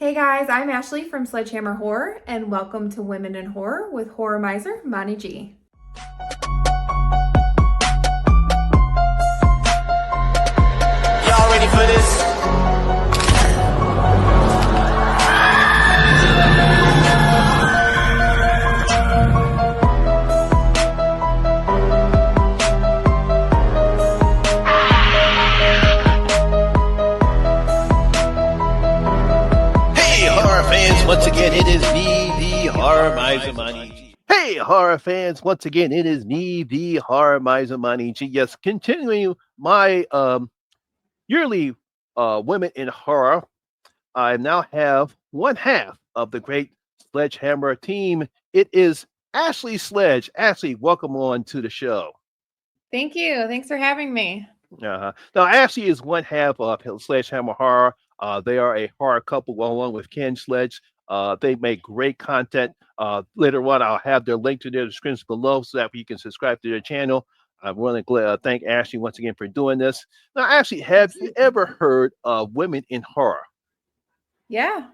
Hey guys, I'm Ashley from Sledgehammer Horror, and welcome to Women in Horror with horror miser Monty G. Y'all ready for this? Hey, horror fans! Once again, it is me, the horror miser Monty G. Hey, horror fans! Once again, it is me, the horror miser Monty G. Yes, continuing my yearly Women in Horror. I now have one half of the great Sledgehammer team. It is Ashley Sledge. Ashley, welcome on to the show. Thank you. Thanks for having me. Now, Ashley is one half of Sledgehammer Horror. They are a horror couple along with Ken Sledge. They make great content. Later on, I'll have their link to their descriptions below so that you can subscribe to their channel. I want to thank Ashley once again for doing this. Now, Ashley, have you ever heard of Women in Horror? Yeah.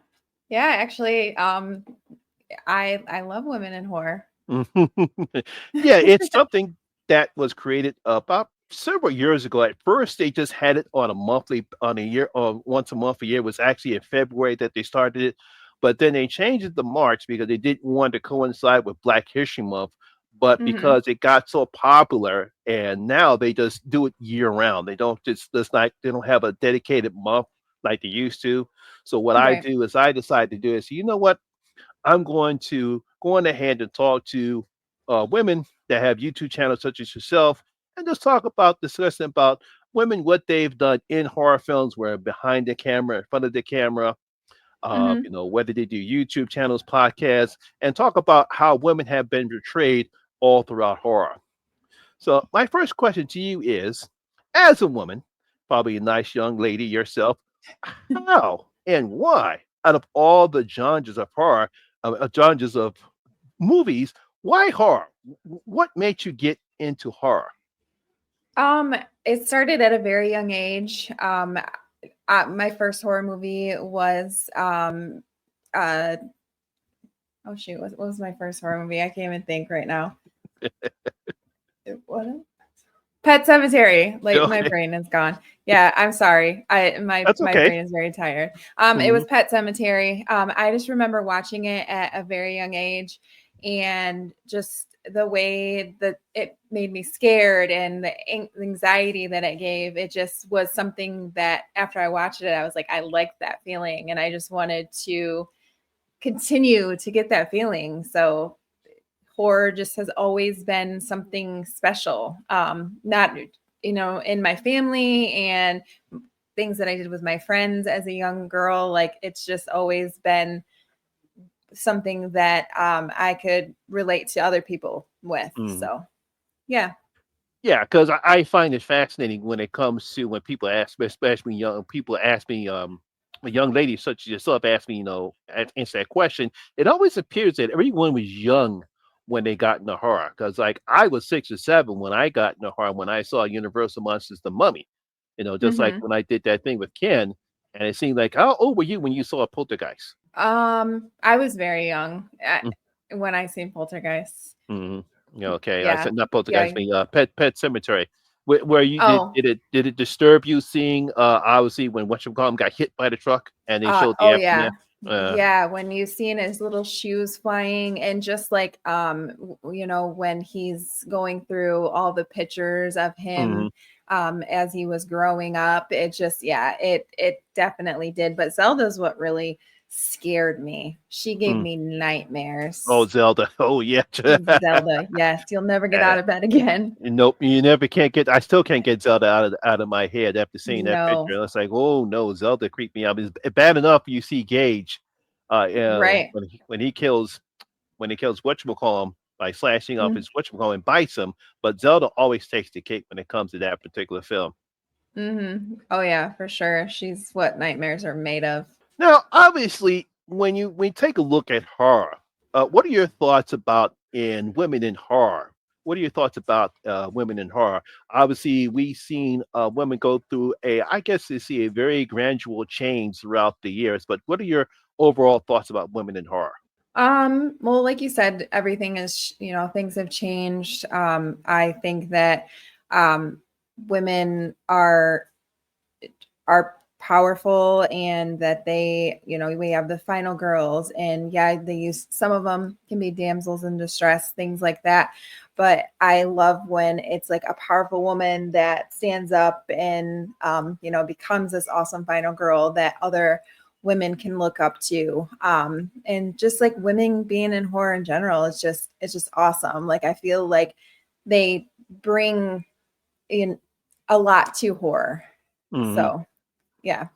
Actually, I love women in horror. Yeah, it's something that was created about several years ago. At first, they just had it on on a year, or once a month a year. It was actually in February that they started it, but then they changed it to March because they didn't want to coincide with Black History Month. But hmm because it got so popular, and now they just do it year round. They don't just like they don't have a dedicated month like they used to. So what I Right. do is I decide to do is, you know what? I'm going to go on ahead and talk to women that have YouTube channels such as yourself, and just discussing about women, what they've done in horror films, where behind the camera, in front of the camera, hmm whether they do YouTube channels, podcasts, and talk about how women have been portrayed all throughout horror. So my first question to you is, as a woman, probably a nice young lady yourself, how and why, out of all the genres of horror, genres of movies, why horror? What made you get into horror? It started at a very young age. My first horror movie was uh oh shoot, what was my first horror movie? I can't even think right now. What? Pet Cemetery. Like my Okay, brain is gone. Yeah, I'm sorry. My that's my okay. brain is very tired. It was Mhm, Pet Cemetery. I just remember watching it at a very young age, and just the way that it made me scared and the anxiety that it gave. It just was something that after I watched it, I was like, I liked that feeling, and I just wanted to continue to get that feeling. So horror just has always been something special. Not, in my family and things that I did with my friends as a young girl. Like it's just always been something that I could relate to other people with. mhm. So, yeah. Yeah, because I find it fascinating when it comes to when people ask me, especially young people ask me, a young lady such as yourself ask me, answer that question. It always appears that everyone was young when they got into horror. Because like I was 6 or 7 when I got into horror when I saw Universal Monsters the Mummy. Just like hmm when I did that thing with Ken, and it seemed like how old were you when you saw a Poltergeist? I was very young when I seen Poltergeist. Mhm. Yeah, okay, I Yeah. said not Poltergeist, Yeah. I mean, Pet Cemetery. Where you Oh, did it disturb you seeing, obviously, when whatchamacallem got hit by the truck and they showed the oh aftermath? yeah. Uh, Yeah, when you seen his little shoes flying and just like when he's going through all the pictures of mhm, him as he was growing up, it just it definitely did. But Zelda's what really scared me. She gave mm. me Oh, nightmares. Zelda. Oh, yeah. Zelda, yes, you'll never get Eh, out of bed again. nope, you never can't get I still can't get Zelda out of my head after seeing that No. picture. It's like, "Oh, no, Zelda creeped me out." It's bad enough you see Gage, Right. when he kills whatchamacallem by slashing off his whatchamacallem and bites him, but Zelda always takes the cake when it comes to that particular film. Mm-hmm. Oh yeah, for sure. She's what nightmares are made of. Now, obviously, when you take a look at horror, what are your thoughts about in women in horror? what are your thoughts about women in horror? Obviously, we've seen women go through I guess you see a very gradual change throughout the years. But what are your overall thoughts about women in horror? Well, like you said, everything is, things have changed. I think that um, women are powerful, and that they, we have the final girls, and yeah, they use, some of them can be damsels in distress, things like that. But I love when it's like a powerful woman that stands up and, becomes this awesome final girl that other women can look up to. And just like women being in horror in general, it's just awesome. Like, I feel like they bring in a lot to horror. Hmm. So yeah.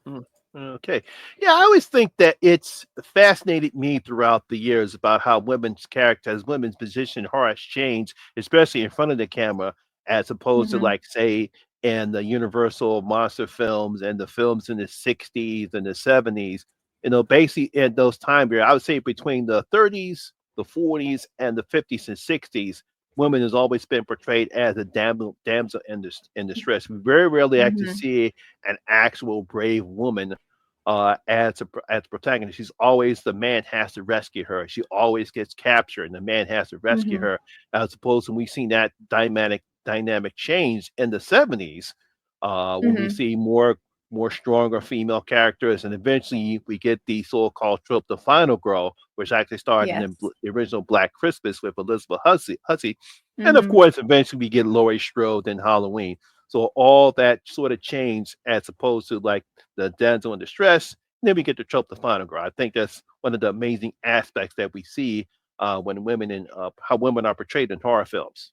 Okay. Yeah, I always think that it's fascinated me throughout the years about how women's characters, women's position in horror has changed, especially in front of the camera, as opposed to Mhm. like say in the Universal monster films and the films in the 60s and the 70s. Basically in those time periods, I would say between the 30s, the 40s, and the 50s and 60s, women has always been portrayed as a damsel in distress. We very rarely actually Mhm. see an actual brave woman as a protagonist. She's always the man has to rescue her. She always gets captured, and the man has to rescue Mhm. her. As opposed to we've seen that dynamic change in the 70s, when we Mhm. see more stronger female characters, and eventually we get the so-called trope, the final girl, which actually started in Yes. the original Black Christmas with Elizabeth Hussey, and of Mhm. course, eventually we get Laurie Strode in Halloween. So all that sort of change as opposed to like the damsel in distress. And then we get to trope the final girl. I think that's one of the amazing aspects that we see when women in how women are portrayed in horror films.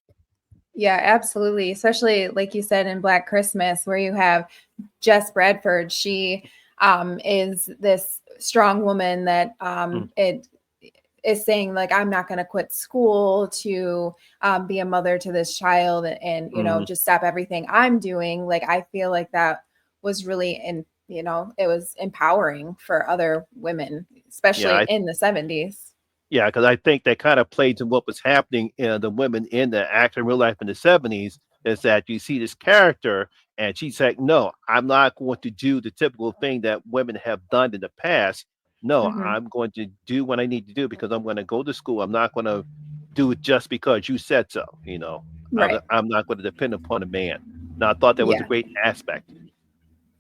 Yeah, absolutely. Especially like you said in Black Christmas, where you have Jess Bradford. She is this strong woman that Mm, it is saying, like, I'm not going to quit school to be a mother to this child, and mm. just stop everything I'm doing. Like, I feel like that was really it was empowering for other women, Yeah, especially in the 70s. yeah, because I think that kind of played to what was happening in the women in the actual real life in the 70s. Is that you see this character and she's like, no, I'm not going to do the typical thing that women have done in the past. No, Hmm. I'm going to do what I need to do because I'm going to go to school. I'm not going to do it just because you said so. Right. I'm not going to depend upon a man. Now, I thought that was a Yeah. great aspect.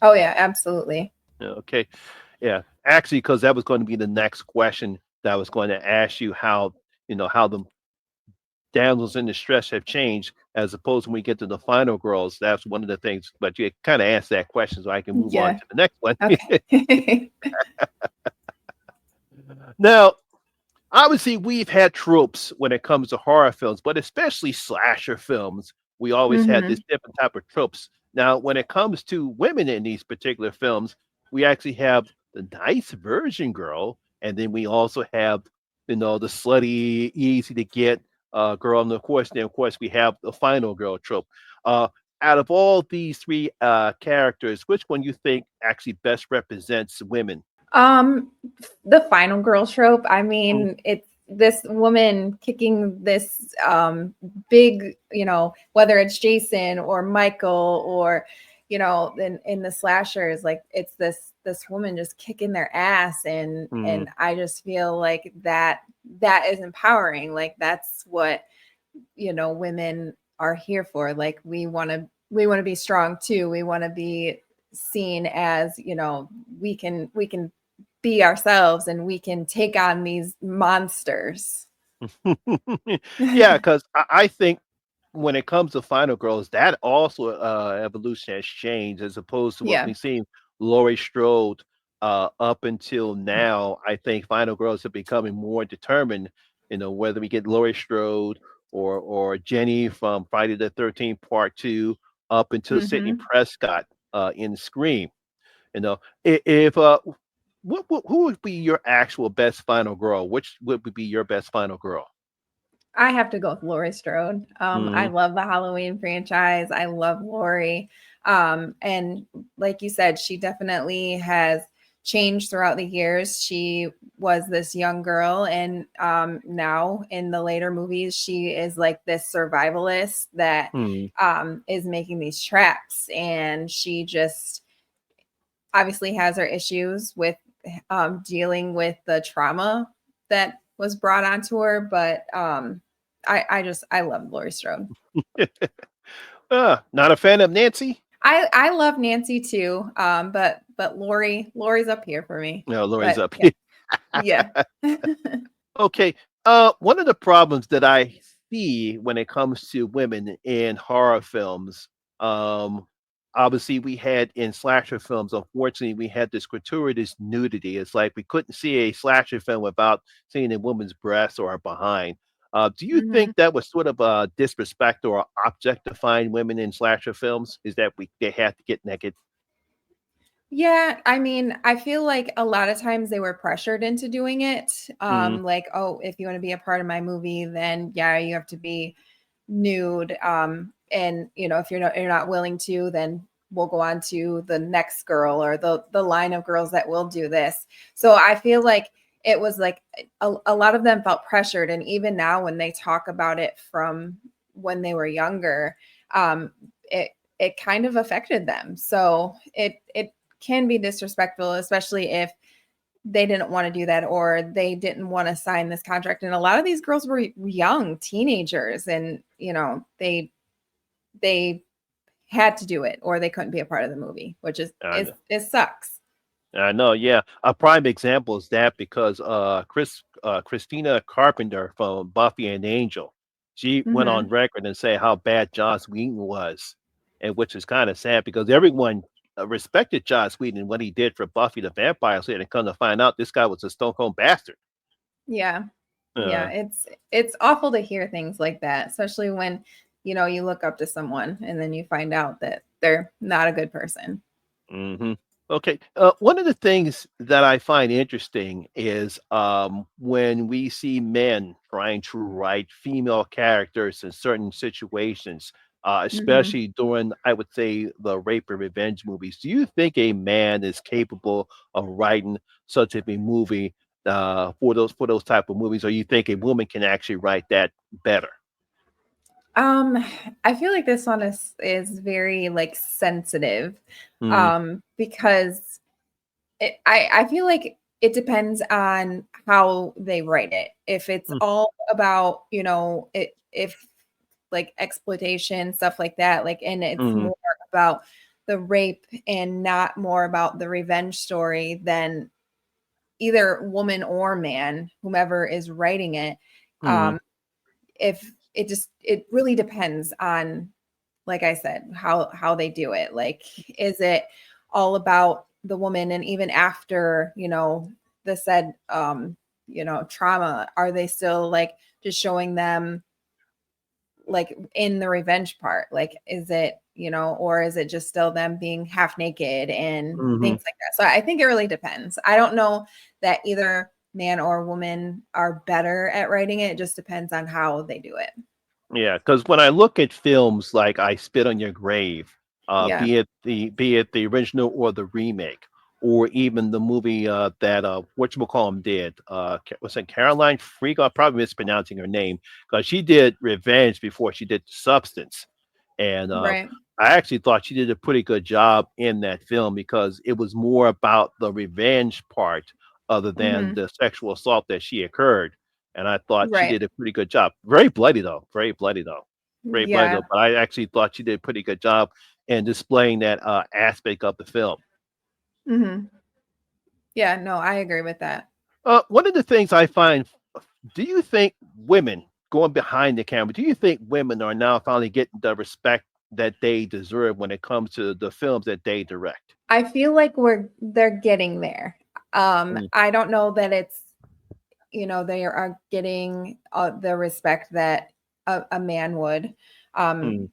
Oh yeah, absolutely. Yeah, okay. Yeah, actually, because that was going to be the next question that I was going to ask you how the damsels in distress have changed as opposed to when we get to the final girls. That's one of the things, but you kind of answered that question, so I can move on Yeah. to the next one. Okay. Now, obviously, we've had tropes when it comes to horror films, but especially slasher films. We always had this Hmm. different type of tropes. Now, when it comes to women in these particular films, we actually have the nice virgin girl, and then we also have, the slutty, easy to get girl, and of course, we have the final girl trope. Uh, Out of all these three characters, which one you think actually best represents women? Um, the final girl trope. I Mm, mean, it's this woman kicking this big, whether it's Jason or Michael, or in the slashers, like, it's this woman just kicking their ass, and mm. I just feel like that is empowering. Like, that's what women are here for. Like, we want to be strong too. We want to be seen as, we can be ourselves, and we can take on these monsters. Yeah, because I think when it comes to Final Girls, that also evolution has changed as opposed to what Yeah. we've seen Laurie Strode up until now. I think Final Girls are becoming more determined. Whether we get Laurie Strode or Jenny from Friday the 13th Part Two, up until Sidney Hmm. Prescott in Scream. If who would be your actual best Final Girl? Which would be your best Final Girl? I have to go with Laurie Strode. I Mhm. love the Halloween franchise. I love Laurie. And like you said, she definitely has changed throughout the years. She was this young girl, and now in the later movies she is like this survivalist that Hmm. is making these traps, and she just obviously has her issues with dealing with the trauma that was brought onto her. But I love Laurie Strode. Not a fan of Nancy? I love Nancy too, but Laurie's up here for me. No, Lori's But up yeah, here. yeah. Okay. One of the problems that I see when it comes to women in horror films, um, obviously we had in slasher films, unfortunately, we had this gratuitous nudity. It's like we couldn't see a slasher film without seeing a woman's breast or behind. Do you Mhm. think that was sort of a disrespect or objectifying women in slasher films? Is that they had to get naked? Yeah, I mean, I feel like a lot of times they were pressured into doing it. Mm, Like, oh, if you want to be a part of my movie, then yeah, you have to be nude. And if you're not willing to, then we'll go on to the next girl or the line of girls that will do this. So I feel like it was like a lot of them felt pressured, and even now when they talk about it from when they were younger, it kind of affected them. So it can be disrespectful, especially if they didn't want to do that or they didn't want to sign this contract. And a lot of these girls were young teenagers, and they had to do it or they couldn't be a part of the movie, which I know. it sucks. I know, yeah. A prime example is that because Christina Carpenter from Buffy and Angel, she went on Hmm. record and say how bad Joss Whedon was, and which is kind of sad because everyone respected Joss Whedon and what he did for Buffy the Vampire Slayer, and come to find out this guy was a stone cold bastard. Yeah. Yeah. Uh, It's awful to hear things like that, especially when, you look up to someone and then you find out that they're not a good person. hmm Okay. One of the things that I find interesting is when we see men trying to write female characters in certain situations, Hmm. especially during, I would say, the rape and revenge movies. Do you think a man is capable of writing such a movie for those type of movies, or you think a woman can actually write that better? Um, I feel like this one is very like sensitive, Mm, because I feel like it depends on how they write it. If it's mm, all about, if like exploitation, stuff like that, like, and it's mm, more about the rape and not more about the revenge story, then either woman or man, whomever is writing it, mm, um, if it really depends on, like I said, how they do it. Like, is it all about the woman, and even after, the said trauma, are they still like just showing them like in the revenge part? Like, is it, or is it just still them being half naked and mhm. things like that? So I think it really depends. I don't know that either man or woman are better at writing it. It just depends on how they do it. Yeah, because when I look at films like I Spit on Your Grave, Yeah. be it the original or the remake, or even the movie that whatchamacallem did, was it Caroline Freak? I'm probably mispronouncing her name because she did Revenge before she did Substance, and Right. I actually thought she did a pretty good job in that film because it was more about the revenge part other than Hmm. the sexual assault that she occurred, and I thought she Right. did a pretty good job. Very bloody though, very bloody though, very bloody though. Yeah. But I actually thought she did a pretty good job in displaying that aspect of the film. Hmm. Yeah, no, I agree with that. One of the things I find, do you think women going behind the camera, do you think women are now finally getting the respect that they deserve when it comes to the films that they direct? I feel like they're getting there. Mm, I don't know that it's, they are getting the respect that a man would. Um,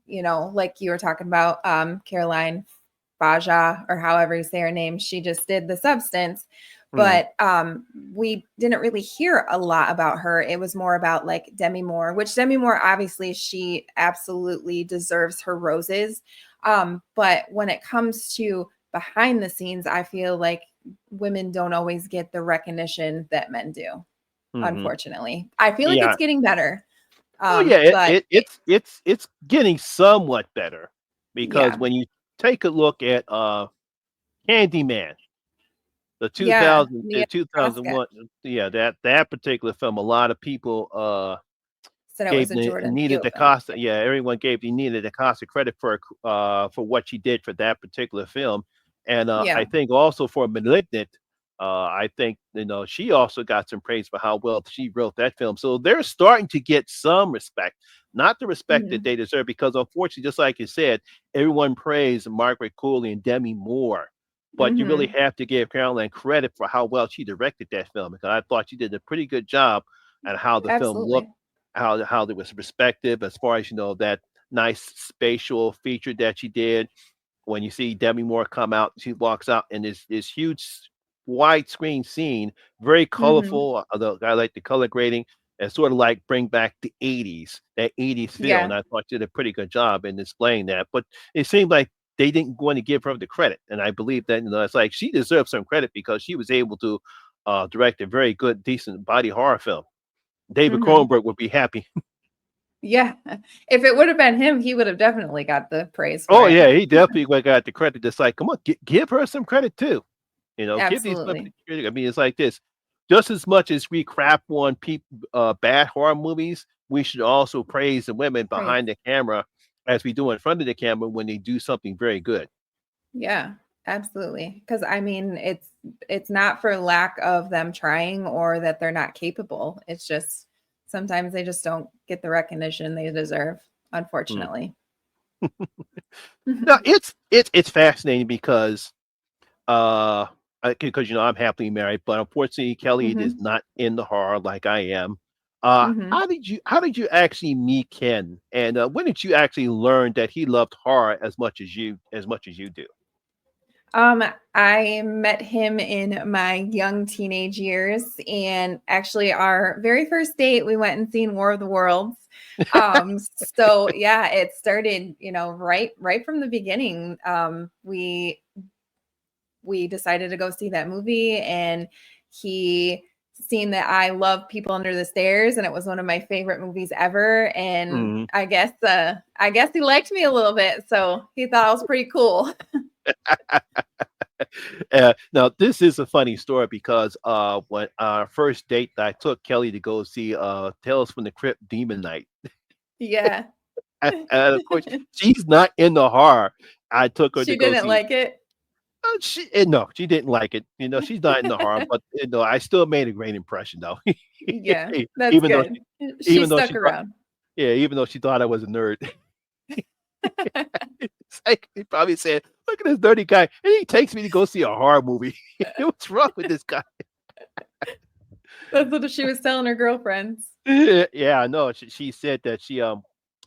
mm, like you were talking about, Caroline Faja, or however you say her name, she just did The Substance, mm, but we didn't really hear a lot about her. It was more about like Demi Moore, which Demi Moore, obviously, she absolutely deserves her roses. But when it comes to behind the scenes, I feel like women don't always get the recognition that men do. Mhm. Unfortunately, I feel like Yeah. it's getting better. Oh yeah, But it's getting somewhat better because yeah, when you take a look at Candyman, yeah, the Nia Kraska 2001, yeah, that particular film, a lot of people said it was gave a Jordan Nina Peele film. DaCosta, yeah, everyone gave Nina DaCosta credit for what she did for that particular film, and I Yeah. think also for *Malignant*, I think she also got some praise for how well she wrote that film. So they're starting to get some respect, not the respect that Hmm. they deserve, because unfortunately, just like you said, everyone praised Margaret Qualley and Demi Moore. But you really Hmm. have to give Caroline credit for how well she directed that film, because I thought she did a pretty good job at how the film looked, Absolutely. how it was respective, as far as that nice spatial feature that she did. When you see Demi Moore come out, she walks out in this huge widescreen scene, very Hmm. colorful. I like the color grading, and sort of like bring back the '80s, that '80s feel. And Yeah. I thought she did a pretty good job in displaying that. But it seemed like they didn't want to give her the credit, and I believe that it's like she deserves some credit because she was able to direct a very good, decent body horror film. David Hmm. Cronenberg would be happy. Yeah. If it would have been him, he would have definitely got the praise for Oh it. yeah, he definitely would got the credit. It's like, come on, give her some credit too. Give these women Absolutely. credit. I mean, it's like this. Just as much as we crap on people, bad horror movies, we should also praise the women Praise. behind the camera as we do in front of the camera when they do something very good. Yeah, absolutely. Because I mean, it's not for lack of them trying or that they're not capable. It's just sometimes they just don't get the recognition they deserve, Mm. unfortunately. Now it's fascinating because uh because I'm happily married, but unfortunately Kelly is Hmm. not in the horror like I am. Hmm. How did you actually meet Ken, and when did you actually learn that he loved horror as much as you do? Um, I met him in my young teenage years, and actually, our very first date, we went and seen War of the Worlds. So yeah, it started, right from the beginning. We decided to go see that movie, and he seen that I love People Under the Stairs, and it was one of my favorite movies ever. And Mhm. I guess he liked me a little bit, so he thought I was pretty cool. Now this is a funny story because when our first date, I took Kelly to go see Tales from the Crypt Demon Night. Yeah. And of course, she's not in the horror. I took her to She go didn't see. like it? No, she didn't like it. She's not in the horror, but I still made a great impression though. Yeah, that's even though good. She even though stuck she thought, around. yeah, even though she thought I was a nerd. It's like he probably said, "Look at this dirty guy," and he takes me to go see a horror movie. What's wrong with this guy? That's what she was telling her girlfriends. Yeah, I know. She said that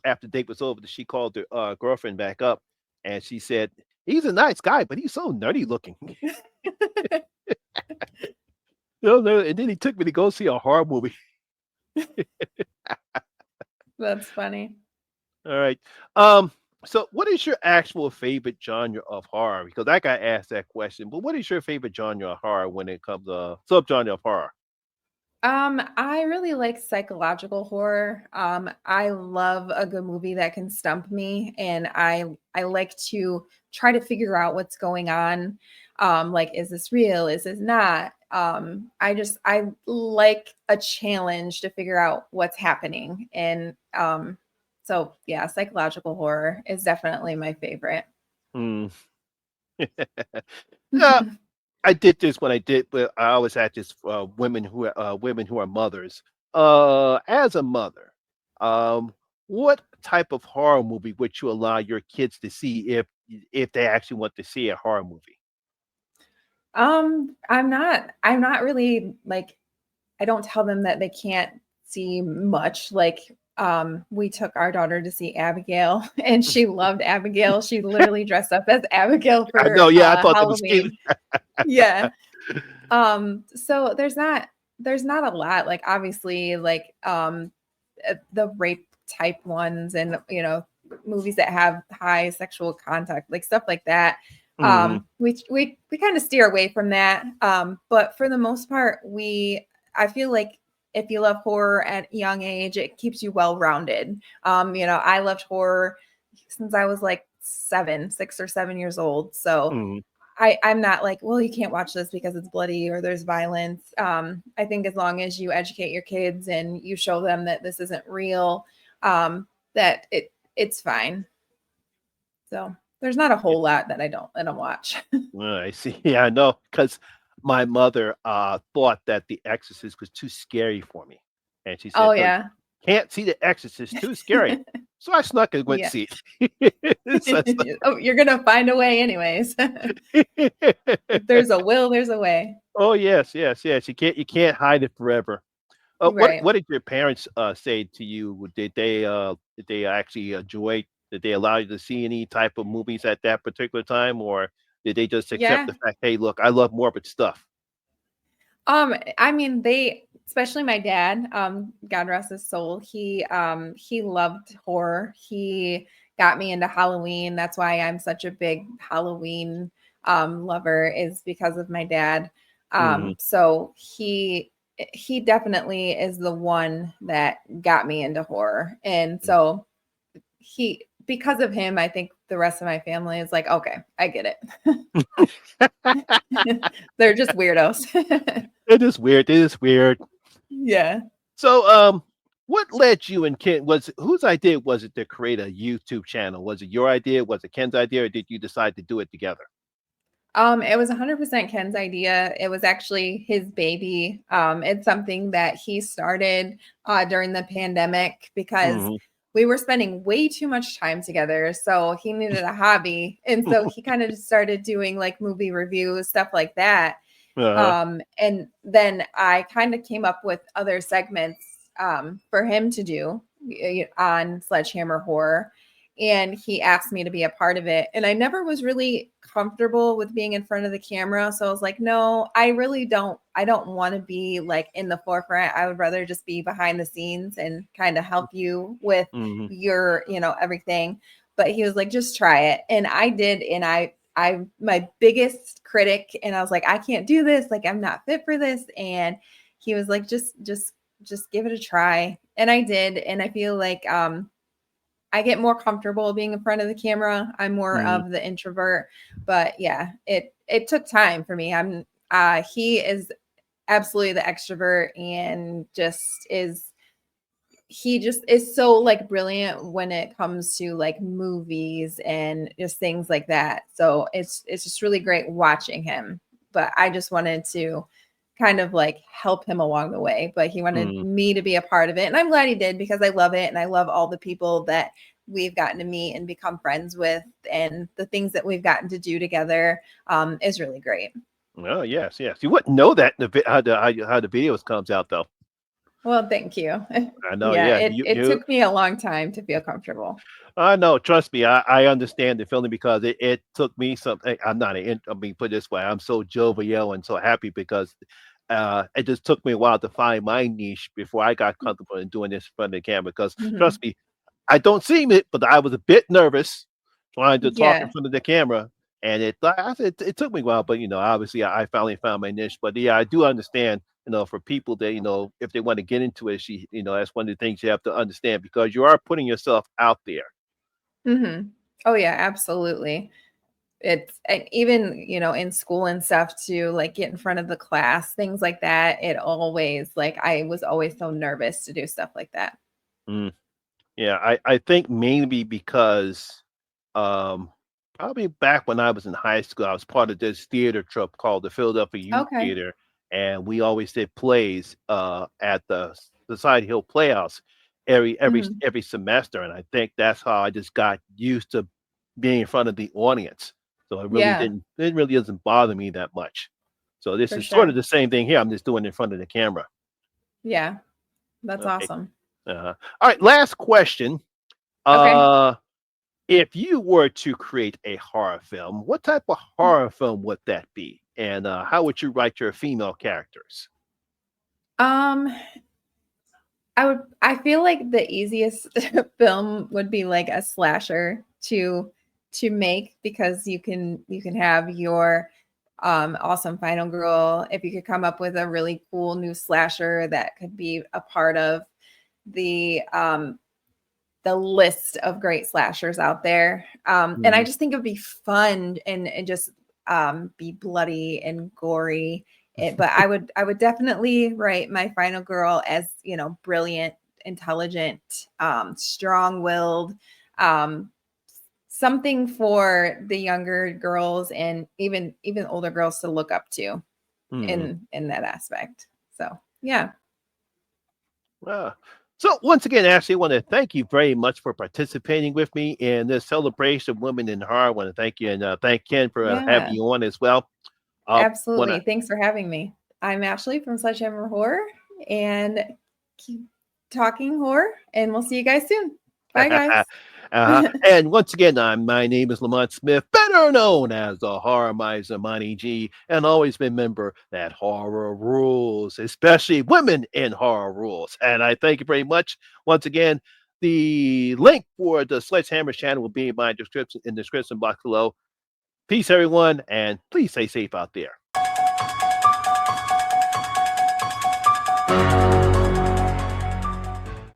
after the date was over, that she called her girlfriend back up, and she said he's a nice guy, but he's so nerdy looking. No, no, and then he took me to go see a horror movie. That's funny. All right. So what is your actual favorite genre of horror? Because I got asked that question, but what is your favorite genre of horror when it comes to subgenre of horror? I really like psychological horror. I love a good movie that can stump me, and I like to try to figure out what's going on. Like, is this real? Is this not? I like a challenge to figure out what's happening, and so yeah, psychological horror is definitely my favorite. Hmm. Yeah, I did this when I did, but I always had this women who are mothers. As a mother, um, what type of horror movie would you allow your kids to see if they actually want to see a horror movie? I'm not really like I don't tell them that they can't see much. Like, we took our daughter to see Abigail and she loved Abigail. She literally dressed up as Abigail I for know, yeah, I thought that was cute. Halloween. Yeah. So there's not a lot. Like, obviously, like the rape type ones, and movies that have high sexual contact, like stuff like that. Mhm. We kind of steer away from that. But for the most part, I feel like if you love horror at a young age, it keeps you well rounded. I loved horror since I was like 6 or 7 years old. So Mhm. I'm not like, well, you can't watch this because it's bloody or there's violence. I think as long as you educate your kids and you show them that this isn't real, that it's fine. So there's not a whole lot that I don't watch. I see. Yeah, I know, because my mother thought that The Exorcist was too scary for me, and she Oh said, "No, you yeah. can't see The Exorcist, too scary." So I snuck and went to Yeah. see it. So Oh, you're gonna find a way anyways. If there's a will, there's a way. oh yes, yes, yes. You can't hide it forever. What Right. what did your parents say to you? Did they actually enjoy? Did they allow you to see any type of movies at that particular time, or did they just accept Yeah. the fact, "Hey, look, I love morbid stuff." I mean, especially my dad, God rest his soul, he loved horror. He got me into Halloween. That's why I'm such a big Halloween lover, is because of my dad. Mhm. So he definitely is the one that got me into horror. And so because of him, I think the rest of my family is like, okay, I get it. They're just weirdos. It is weird. It is weird. Yeah. So, what led you and Ken? Was whose idea was it to create a YouTube channel? Was it your idea? Was it Ken's idea, or did you decide to do it together? It was 100% Ken's idea. It was actually his baby. It's something that he started during the pandemic because Mhm. we were spending way too much time together. So he needed a hobby. And so he kind of just started doing like movie reviews, stuff like that. Uh-huh. And then I kind of came up with other segments for him to do on Sledgehammer Horror. And he asked me to be a part of it. And I never was really comfortable with being in front of the camera. So I was like, no, I don't want to be like in the forefront. I would rather just be behind the scenes and kind of help you with Mhm. your, everything. But he was like, just try it. And I did. And I'm my biggest critic, and I was like, I can't do this. Like, I'm not fit for this. And he was like, just give it a try. And I did. And I feel like I get more comfortable being in front of the camera. I'm more Mhm. of the introvert, but yeah, it took time for me. He is absolutely the extrovert and he just is so like brilliant when it comes to like movies and just things like that. So it's just really great watching him. But I just wanted to kind of like help him along the way. But he wanted Mhm. me to be a part of it. And I'm glad he did because I love it and I love all the people that we've gotten to meet and become friends with, and the things that we've gotten to do together is really great. Oh yes, yes. You wouldn't know that in how the videos comes out though. Well, thank you. I know. Yeah, Yeah. it took me a long time to feel comfortable. I know. Trust me. I understand the feeling because it took me something. I'm not I mean, put it this way. I'm so jovial and so happy because it just took me a while to find my niche before I got comfortable in doing this in front of the camera. Because Mhm. trust me, I don't seem it, but I was a bit nervous trying to talk in Yeah. front of the camera, and it took me a while, but obviously I finally found my niche. But yeah, I do understand. For people that if they want to get into it, that's one of the things you have to understand because you are putting yourself out there. Mhm. Oh yeah, absolutely. It's and even, in school and stuff too, like get in front of the class, things like that. It always like I was always so nervous to do stuff like that. Mm, yeah, I think maybe because um, probably back when I was in high school, I was part of this theater troupe called the Philadelphia Youth Okay. Theater, and we always did plays at the Society Hill Playhouse Mhm. every semester, and I think that's how I just got used to being in front of the audience. So Yeah, it really doesn't bother me that much. So this for is sort of sure. the same thing here. I'm just doing it in front of the camera. Yeah, that's Okay. awesome. All right. Last question. Okay. Uh, if you were to create a horror film, what type of horror film would that be? And how would you write your female characters? Um, I feel like the easiest film would be like a slasher to to make, because you can have your awesome final girl. If you could come up with a really cool new slasher that could be a part of the list of great slashers out there. And I just think it'd be fun and just be bloody and gory. But I would definitely write my final girl as, brilliant, intelligent, strong-willed, something for the younger girls and even older girls to look up to in that aspect. So yeah. So once again, Ashley, I want to thank you very much for participating with me in this celebration of women in horror. I want to thank you, and thank Ken for having Yeah, you on as well. absolutely. Thanks for having me. I'm Ashley from Sledgehammer Horror, and keep talking horror, and we'll see you guys soon. Bye, guys. And once again, my name is Lamont Smith, better known as the Horror Miser Monty G, and always remember that horror rules, especially women in horror rules. And I thank you very much. Once again, the link for the Sledgehammer channel will be in my description box below. Peace, everyone, and please stay safe out there.